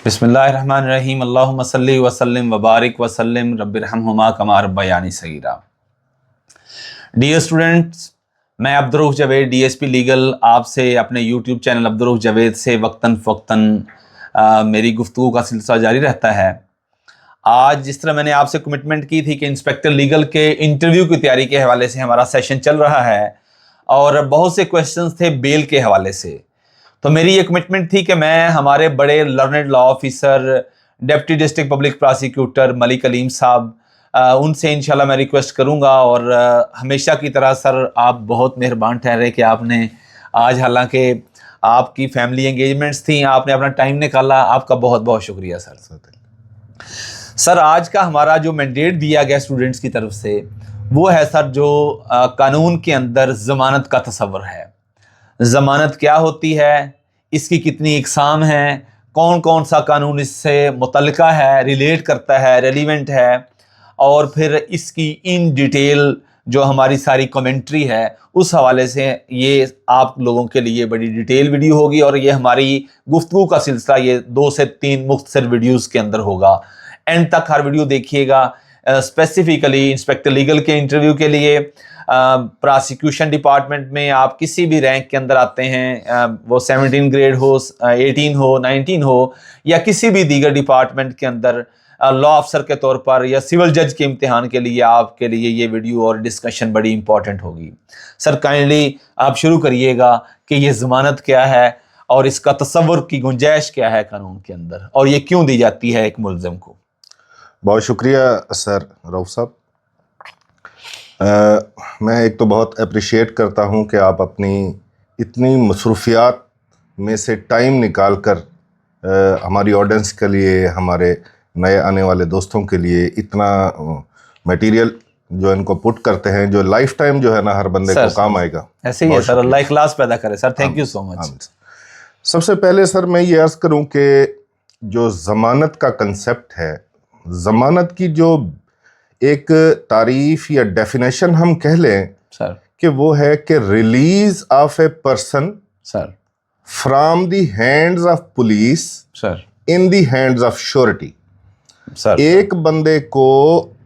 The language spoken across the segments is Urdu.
بسم اللہ الرحمن الرحیم، اللہم صلی وسلم وبارک وسلم رب ارحمہما کما ربیانی صغیرا۔ ڈیئر اسٹوڈنٹس، میں Abdul Rauf Javed D S P legal آپ سے اپنے یوٹیوب چینل عبدالرؤف جاوید سے وقتاً فوقتاً میری گفتگو کا سلسلہ جاری رہتا ہے۔ آج جس طرح میں نے آپ سے کمٹمنٹ کی تھی کہ انسپیکٹر لیگل کے انٹرویو کی تیاری کے حوالے سے ہمارا سیشن چل رہا ہے اور بہت سے کویسچنز تھے بیل کے حوالے سے، تو میری یہ کمٹمنٹ تھی کہ میں ہمارے بڑے learned law officer deputy district public prosecutor Malik Aleem Sahib, ان سے انشاءاللہ میں ریکویسٹ کروں گا، اور ہمیشہ کی طرح سر آپ بہت مہربان ٹھہرے کہ آپ نے آج، حالانکہ آپ کی فیملی انگیجمنٹس تھیں، آپ نے اپنا ٹائم نکالا، آپ کا بہت بہت شکریہ سر۔ سر آج کا ہمارا جو مینڈیٹ دیا گیا اسٹوڈنٹس کی طرف سے وہ ہے سر، جو قانون کے اندر ضمانت کا تصور ہے۔ ضمانت کیا ہوتی ہے، اس کی کتنی اقسام ہیں، کون کون سا قانون اس سے متعلقہ ہے، ریلیٹ کرتا ہے، ریلیونٹ ہے، اور پھر اس کی ان ڈیٹیل جو ہماری ساری کمنٹری ہے اس حوالے سے یہ آپ لوگوں کے لیے بڑی ڈیٹیل ویڈیو ہوگی، اور یہ ہماری گفتگو کا سلسلہ یہ 2 سے 3 مختصر ویڈیوز کے اندر ہوگا۔ اینڈ تک ہر ویڈیو دیکھیے گا۔ اسپیسیفکلی انسپیکٹر لیگل کے انٹرویو کے لیے پراسیکیوشن ڈپارٹمنٹ میں آپ کسی بھی رینک کے اندر آتے ہیں، وہ 17 گریڈ ہو، 18 ہو، 19 ہو، یا کسی بھی دیگر ڈپارٹمنٹ کے اندر لا افسر کے طور پر یا سول جج کے امتحان کے لیے آپ کے لیے یہ ویڈیو اور ڈسکشن بڑی امپورٹنٹ ہوگی۔ سر کائنڈلی آپ شروع کریے گا کہ یہ ضمانت کیا ہے اور اس کا تصور کی گنجائش کیا ہے قانون کے اندر، اور یہ کیوں دی جاتی ہے ایک ملزم کو۔ بہت شکریہ سر رؤف صاحب۔ میں ایک تو بہت اپریشیٹ کرتا ہوں کہ آپ اپنی اتنی مصروفیات میں سے ٹائم نکال کر ہماری آڈینس کے لیے، ہمارے نئے آنے والے دوستوں کے لیے اتنا میٹیریل جو ان کو پٹ کرتے ہیں، جو لائف ٹائم جو ہے نا ہر بندے کو کام آئے گا۔ ایسے ہی ہے سر، اللہ اخلاص پیدا کرے سر، تھینک یو سو مچ۔ سب سے پہلے سر میں یہ عرض کروں کہ جو ضمانت کا کنسیپٹ ہے، ضمانت کی جو ایک تعریف یا ڈیفینیشن ہم کہہ لیں سر کہ وہ ہے کہ release of a person sir from the hands of police sir in the hands of surety. Sir ایک بندے کو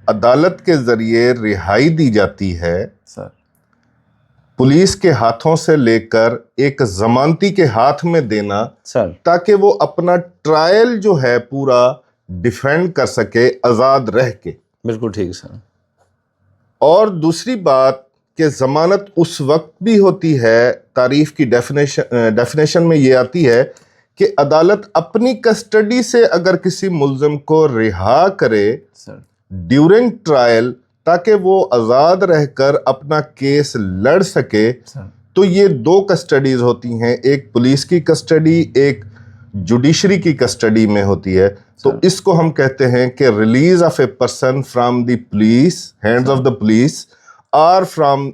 عدالت کے ذریعے رہائی دی جاتی ہے سر پولیس کے ہاتھوں سے لے کر ایک ضمانتی کے ہاتھ میں دینا، سر تاکہ وہ اپنا ٹرائل جو ہے پورا ڈیفینڈ کر سکے آزاد رہ کے۔ بالکل ٹھیک سر۔ اور دوسری بات کہ ضمانت اس وقت بھی ہوتی ہے، تعریف کی ڈیفینیشن میں یہ آتی ہے کہ عدالت اپنی کسٹڈی سے اگر کسی ملزم کو رہا کرے سر ڈیورنگ ٹرائل تاکہ وہ آزاد رہ کر اپنا کیس لڑ سکے، سر تو یہ 2 کسٹڈیز ہوتی ہیں، ایک پولیس کی کسٹڈی، ایک جوڈیشری کی کسٹڈی میں ہوتی ہے۔ تو اس کو ہم کہتے ہیں کہ release of a person from the police hands of the police اور from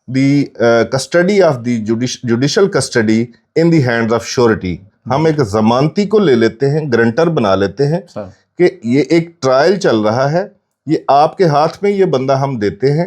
the custody of the judicial custody in the hands of surety. ہم ایک ضمانتی کو لے لیتے ہیں، گرنٹر بنا لیتے ہیں سر کہ یہ ایک ٹرائل چل رہا ہے، یہ آپ کے ہاتھ میں یہ بندہ ہم دیتے ہیں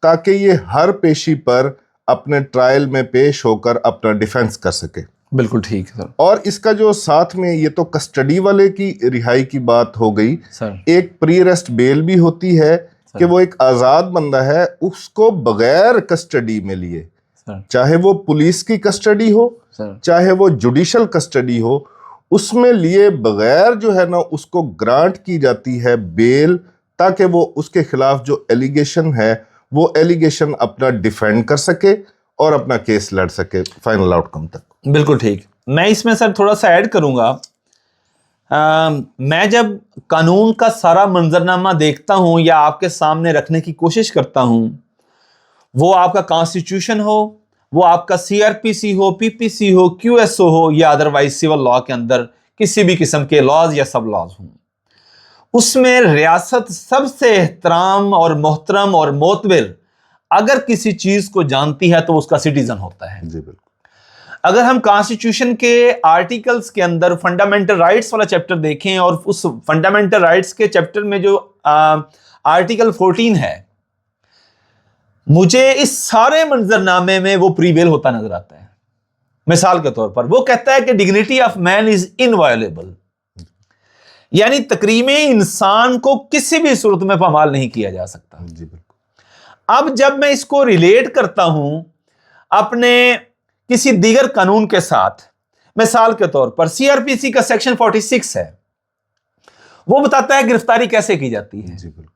تاکہ یہ ہر پیشی پر اپنے ٹرائل میں پیش ہو کر اپنا ڈیفینس کر سکے۔ بالکل ٹھیک سر۔ اور اس کا جو ساتھ میں، یہ تو کسٹڈی والے کی رہائی کی بات ہو گئی، سر ایک پری اریسٹ بیل بھی ہوتی ہے کہ وہ ایک آزاد بندہ ہے، اس کو بغیر کسٹڈی میں لیے، سر چاہے وہ پولیس کی کسٹڈی ہو سر چاہے وہ جوڈیشل کسٹڈی ہو، اس میں لیے بغیر جو ہے نا اس کو گرانٹ کی جاتی ہے بیل، تاکہ وہ اس کے خلاف جو ایلیگیشن ہے وہ ایلیگیشن اپنا ڈیفینڈ کر سکے اور اپنا کیس لڑ سکے فائنل آؤٹ کم تک۔ بالکل ٹھیک۔ میں اس میں سر تھوڑا سا ایڈ کروں گا، میں جب قانون کا سارا منظرنامہ دیکھتا ہوں یا آپ کے سامنے رکھنے کی کوشش کرتا ہوں، وہ آپ کا کانسٹیٹیوشن ہو، وہ آپ کا CRPC ہو، PPC ہو، QSO ہو، یا ادروائز سول لا کے اندر کسی بھی قسم کے لاز یا سب لاز ہوں، اس میں ریاست سب سے احترام اور محترم اور معتبر اگر کسی چیز کو جانتی ہے تو اس کا سٹیزن ہوتا ہے۔ جی بالکل۔ اگر ہم کانسٹیٹیوشن کے آرٹیکلز کے اندر فنڈامنٹل رائٹس والا چیپٹر دیکھیں، اور اس فنڈامنٹل رائٹس کے چیپٹر میں جو آرٹیکل 14 ہے، مجھے اس سارے منظرنامے میں وہ پریویل ہوتا نظر آتا ہے۔ مثال کے طور پر وہ کہتا ہے کہ ڈگنیٹی آف مین از انوائلیبل، یعنی تکریم انسان کو کسی بھی صورت میں پامال نہیں کیا جا سکتا. جی بالکل. اب جب میں اس کو ریلیٹ کرتا ہوں اپنے کسی دیگر قانون کے ساتھ، مثال کے طور پر سی آر پی سی کا سیکشن 46 ہے، وہ بتاتا ہے گرفتاری کیسے کی جاتی ہے. جی بالکل.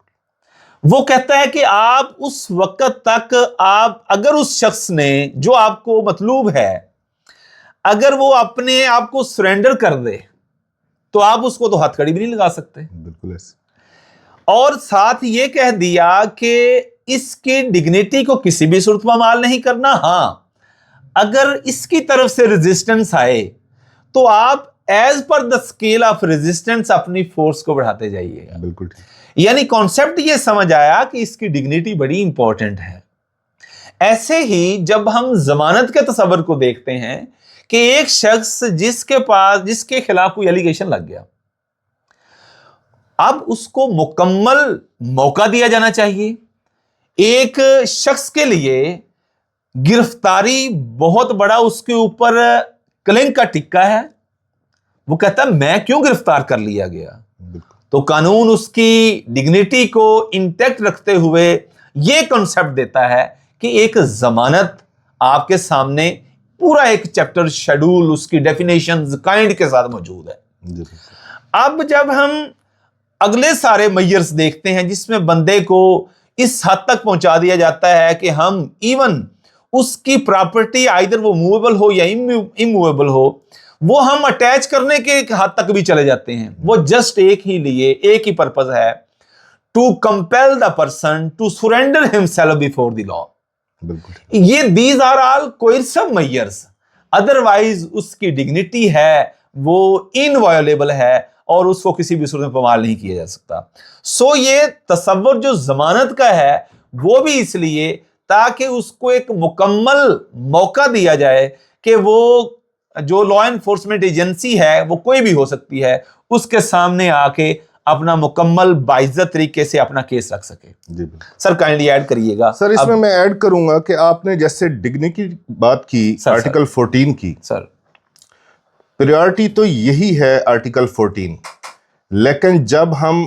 وہ کہتا ہے کہ آپ اس وقت تک اگر اس شخص نے جو آپ کو مطلوب ہے اگر وہ اپنے آپ کو سرنڈر کر دے تو آپ اس کو تو ہتھ کڑی بھی نہیں لگا سکتے. بالکل ایسے. اور ساتھ یہ کہہ دیا کہ اس کی ڈگنیٹی کو کسی بھی صورت میں مال نہیں کرنا. ہاں اگر اس کی طرف سے ریزسٹنس آئے تو آپ as per the scale of resistance اپنی فورس کو بڑھاتے جائیے گا. بالکل ٹھیک. یعنی کانسیپٹ یہ سمجھ آیا کہ اس کی ڈگنیٹی بڑی امپورٹنٹ ہے. ایسے ہی جب ہم ضمانت کے تصور کو دیکھتے ہیں کہ ایک شخص جس کے خلاف کوئی ایلیگیشن لگ گیا، اب اس کو مکمل موقع دیا جانا چاہیے. ایک شخص کے لیے گرفتاری بہت بڑا اس کے اوپر کلنگ کا ٹکا ہے. وہ کہتا ہے میں کیوں گرفتار کر لیا گیا؟ تو قانون اس کی ڈگنیٹی کو انٹیکٹ رکھتے ہوئے یہ کنسپٹ دیتا ہے کہ ایک ضمانت آپ کے سامنے پورا ایک چیپٹر شیڈول اس کی ڈیفینیشنز کائنڈ کے ساتھ موجود ہے. اب جب ہم اگلے سارے میئرز دیکھتے ہیں جس میں بندے کو اس حد تک پہنچا دیا جاتا ہے کہ ہم ایون اس کی پراپرٹی آئیدر وہ موویبل ہو یا اموویبل ہو وہ ہم اٹیچ کرنے کے حد تک بھی چلے جاتے ہیں. وہ جسٹ ایک ہی پرپز ہے to compel the person to surrender himself before the law. یہ these are all coercive measures, otherwise اس کی ڈگنیٹی ہے وہ انوائلیبل ہے اور اس کو کسی بھی صورت میں پامال نہیں کیا جا سکتا. سو یہ تصور جو ضمانت کا ہے وہ بھی اس لیے تاکہ اس کو ایک مکمل موقع دیا جائے کہ وہ جو لا انفورسمنٹ ایجنسی ہے وہ کوئی بھی ہو سکتی ہے، اس کے سامنے آ کے اپنا مکمل باعزت طریقے سے اپنا کیس رکھ سکے. جی سر کائنڈلی ایڈ کریے گا. سر اس میں ایڈ کروں گا کہ آپ نے جیسے ڈگنیٹی کی بات کی آرٹیکل 14 کی، سر پریورٹی تو یہی ہے آرٹیکل 14، لیکن جب ہم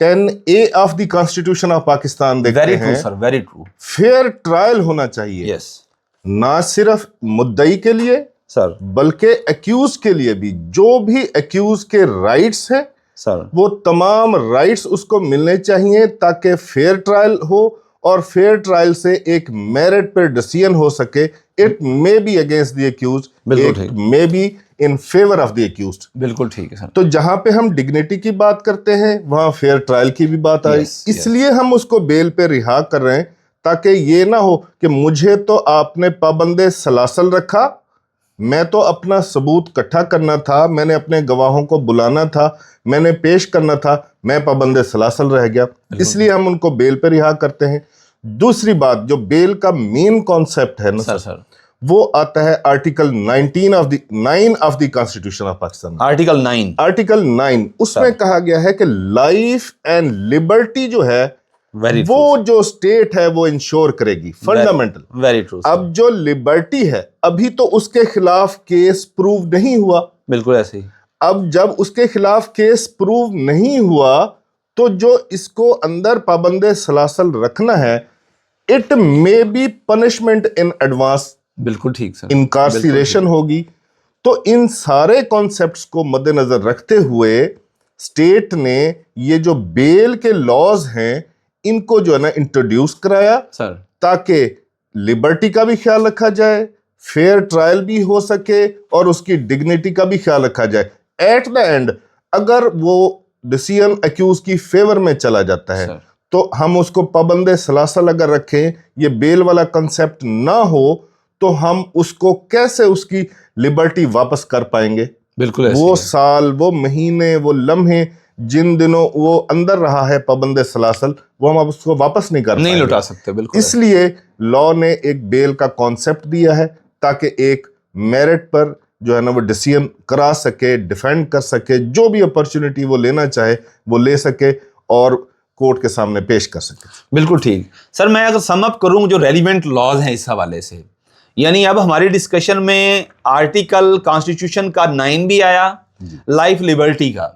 10A of the constitution of Pakistan دیکھتے ہیں، sir very true, fair trial ہونا چاہیے. یس. نہ صرف مدعی کے لیے سر بلکہ ایکیوز کے لیے بھی، جو بھی ایکیوز کے رائٹس ہیں سر وہ تمام رائٹس اس کو ملنے چاہیے تاکہ فیئر ٹرائل ہو اور فیئر ٹرائل سے ایک میرٹ پر ڈیسیژن ہو سکے. It may be against the accused, it may be in favour of the accused. بالکل ٹھیک ہے سر. تو جہاں پہ ہم ڈگنیٹی کی بات کرتے ہیں وہاں فیئر ٹرائل کی بھی بات آئی. اس لیے ہم اس کو بیل پہ رہا کر رہے ہیں تاکہ یہ نہ ہو کہ مجھے تو آپ نے پابند سلاسل رکھا، میں تو اپنا ثبوت اکٹھا کرنا تھا، میں نے اپنے گواہوں کو بلانا تھا، میں نے پیش کرنا تھا، میں پابند سلاسل رہ گیا. اس لیے ہم ان کو بیل پہ رہا کرتے ہیں. دوسری بات جو بیل کا مین کانسیپٹ ہے نا سر وہ آتا ہے article 9 of the constitution of Pakistan. Article 9 اس میں کہا گیا ہے کہ لائف اینڈ لبرٹی جو ہے وہ جو اسٹیٹ ہے وہ انشور کرے گی، فنڈامنٹل. Very true. اب جو لبرٹی ہے ابھی تو اس کے خلاف کیس پروو نہیں ہوا. بالکل ایسے ہی. اب جب اس کے خلاف کیس پروو نہیں ہوا تو جو اس کو اندر پابند سلاسل رکھنا ہے it may be punishment in advance. بالکل ٹھیک سر. انکارسریشن ہوگی. تو ان سارے کانسیپٹس کو مد نظر رکھتے ہوئے اسٹیٹ نے یہ جو بیل کے لاز ہیں ان کو جو ہے نا انٹروڈیوس کرایا سر تاکہ لبرٹی کا بھی خیال رکھا جائے، فیئر ٹرائل بھی ہو سکے اور اس کی ڈگنیٹی کا بھی خیال رکھا جائے. ایٹ دا اینڈ اگر وہ ڈیسیژن ایکیوز کی فیور میں چلا جاتا ہے تو ہم اس کو پابند سلاسل اگر رکھیں، یہ بیل والا کنسپٹ نہ ہو تو ہم اس کو کیسے اس کی لبرٹی واپس کر پائیں گے؟ بالکل. وہ سال، وہ مہینے، وہ لمحے جن دنوں وہ اندر رہا ہے پابند سلاسل وہ ہم اس کو واپس نہیں لوٹا سکتے. بالکل. اس لیے لا نے ایک بیل کا کانسیپٹ دیا ہے تاکہ ایک میرٹ پر جو ہے نا وہ ڈیسیژن کرا سکے، ڈیفینڈ کر سکے، جو بھی اپرچونٹی وہ لینا چاہے وہ لے سکے اور کورٹ کے سامنے پیش کر سکے. بالکل ٹھیک. سر میں اگر سم اپ کروں جو ریلیونٹ لاز ہیں اس حوالے سے، یعنی اب ہماری ڈسکشن میں آرٹیکل کانسٹیٹیوشن کا 9 بھی آیا، لائف لبرٹی کا.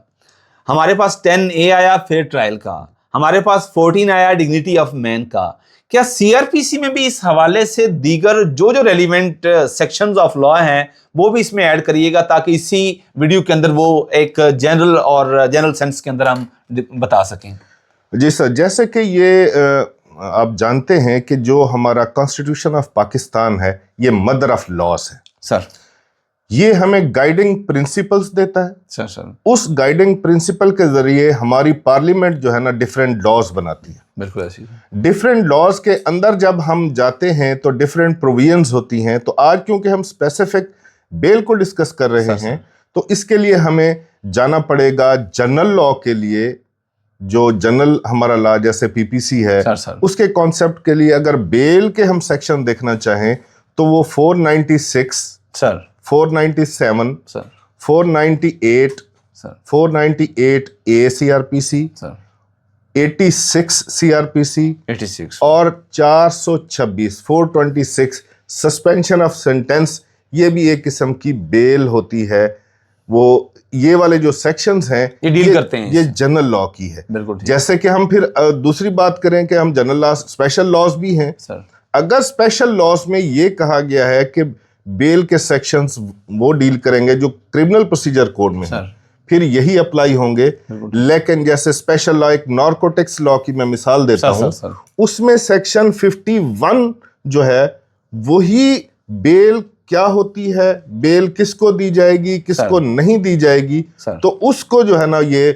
ہمارے پاس 10A آیا فیئر ٹرائل کا, ہمارے پاس 14 آیا ڈگنیٹی آف مین کا. کیا سی آر پی سی میں بھی اس حوالے سے دیگر جو ریلیونٹ سیکشنز آف لا ہیں وہ بھی اس میں ایڈ کریے گا, تاکہ اسی ویڈیو کے اندر وہ ایک جنرل اور جنرل سینس کے اندر ہم بتا سکیں. جی سر, جیسے کہ یہ آپ جانتے ہیں کہ جو ہمارا کانسٹیٹیوشن آف پاکستان ہے یہ مدر آف لاس ہے سر. یہ ہمیں گائیڈنگ پرنسپلز دیتا ہے. سر اس گائیڈنگ پرنسپل کے ذریعے ہماری پارلیمنٹ جو ہے نا ڈفرینٹ لاز بناتی ہے. بالکل ایسی ڈفرینٹ لاز کے اندر جب ہم جاتے ہیں تو ڈفرینٹ پروویژنز ہوتی ہیں. تو آج کیونکہ ہم اسپیسیفک بیل کو ڈسکس کر رہے ہیں تو اس کے لیے ہمیں جانا پڑے گا جنرل لا کے لیے. جو جنرل ہمارا لا جیسے پی پی سی ہے اس کے کانسیپٹ کے لیے اگر بیل کے ہم سیکشن دیکھنا چاہیں تو وہ 496 سر, 497 سر, 498 سر, 498 اے سی آر پی سی, سر, 86 سی آر پی سی 86 اور 426 426 سسپینشن آف سینٹینس. یہ بھی ایک قسم کی بیل ہوتی ہے. وہ یہ والے جو سیکشنز ہیں یہ ڈیل کرتے ہیں, یہ جنرل لا کی ہے. بالکل. جیسے کہ ہم پھر دوسری بات کریں کہ ہم جنرل لا اسپیشل لاز بھی ہیں سر. اگر اسپیشل لاز میں یہ کہا گیا ہے کہ بیل کے سیکشنز وہ ڈیل کریں گے جو کرمنل پروسیجر کوڈ میں ہیں, پھر یہی اپلائی ہوں گے. لیکن جیسے اسپیشل لا ایک نارکوٹکس لا کی میں مثال دیتا ہوں, اس میں سیکشن 51 جو ہے وہی بیل کیا ہوتی ہے, بیل کس کو دی جائے گی کس کو نہیں دی جائے گی, تو اس کو جو ہے نا یہ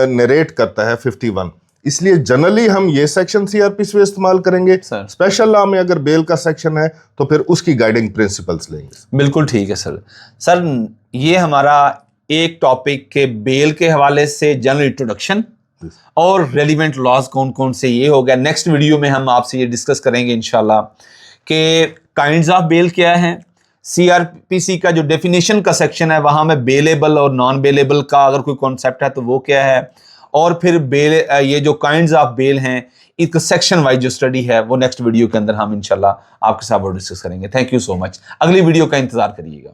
نریٹ کرتا ہے 51. اس لیے جنرلی ہم یہ سیکشن سی آر پی سی استعمال کریں گے. اسپیشل لا میں اگر بیل کا سیکشن ہے تو پھر اس کی گائیڈنگ پرنسپلز لیں گے. بالکل ٹھیک ہے سر. سر یہ ہمارا ایک ٹاپک کے بیل کے حوالے سے جنرل انٹروڈکشن اور ریلیونٹ لاز کون کون سے یہ ہو گیا. نیکسٹ ویڈیو میں ہم آپ سے یہ ڈسکس کریں گے انشاءاللہ کہ کائنڈز آف بیل کیا ہیں. سی آر پی سی کا جو ڈیفینیشن کا سیکشن ہے وہاں میں بیلیبل اور نان بیلیبل کا اگر کوئی کانسیپٹ ہے تو وہ کیا ہے, اور پھر بیل یہ جو کائنڈز آف بیل ہیں ایک سیکشن وائز جو اسٹڈی ہے وہ نیکسٹ ویڈیو کے اندر ہم انشاءاللہ آپ کے ساتھ ڈسکس کریں گے. تھینک یو سو مچ. اگلی ویڈیو کا انتظار کریے گا.